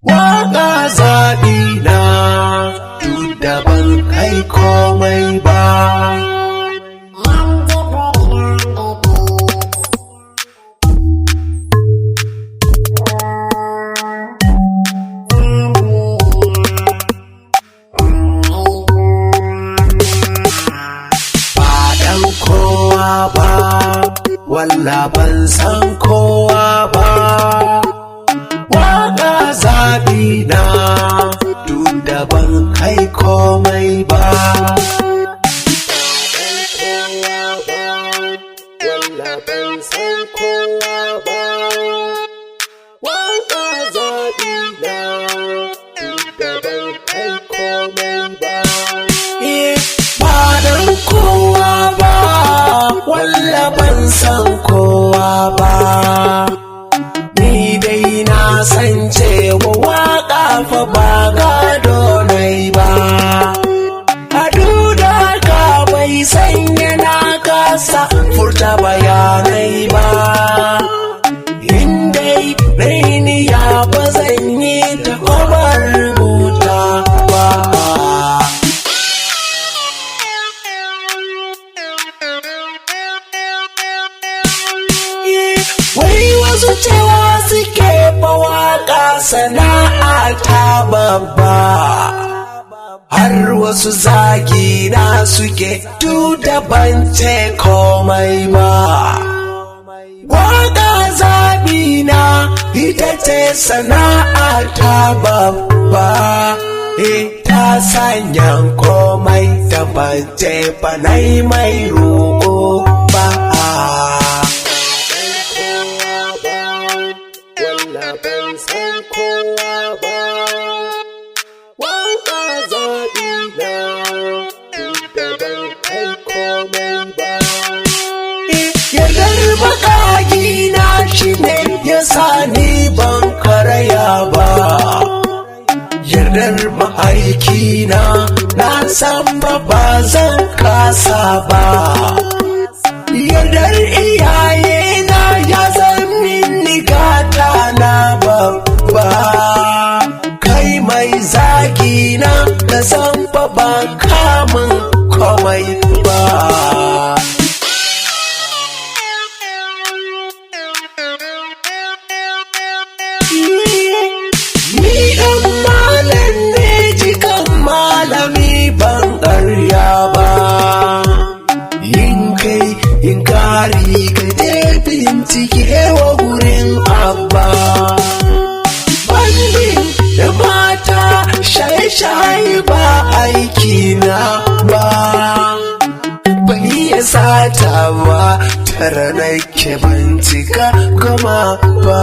Waƙa zaɓi na duk da ban kai komai ba. Ba ɗan kowa ba, walla ban san kowa ba. Waƙa zaɓi na duk da ban kai komai ba. Walla ban san kowa ba. Waƙa zaɓi na duk da ban kai komai ba. Ba dan kowa ba, walla ban san kowa ba. Ni dai na san cewa waƙa fa ba gado nai ba. Hadu da ka bai sanya na kasa furta bayanai ba. In dai rainiya ba zan yi ta kwabar rubuta ba. Wai wasu cewa suke mawaƙa sana'a ta babba, har wasu zagi na suke da ban ce komai ba. Waƙa zaɓi na ita ce sana'a ta babba, ta sanya komai da ban ce ba nai mai roƙo ba. Ban san kowa ba, waƙa zaɓi na duk da ban kai komai ba. Yardar baƙaƙi na shi ne ya sa ni ban karaya ba. Yardar ma'aikina na san ba zan kasa ba. Yardar iyayena ya zan mini gata na babba. Kai mai zagi na da san ba kamun komai ba. Ni ɗan malam ne jikan malami ban ƙarya ba. In kari ka je bincike wa gurin abba. Bandin da mata shaye-shaye ba aiki na ba. Ban iya sata ba, tara nake bincika gama ba.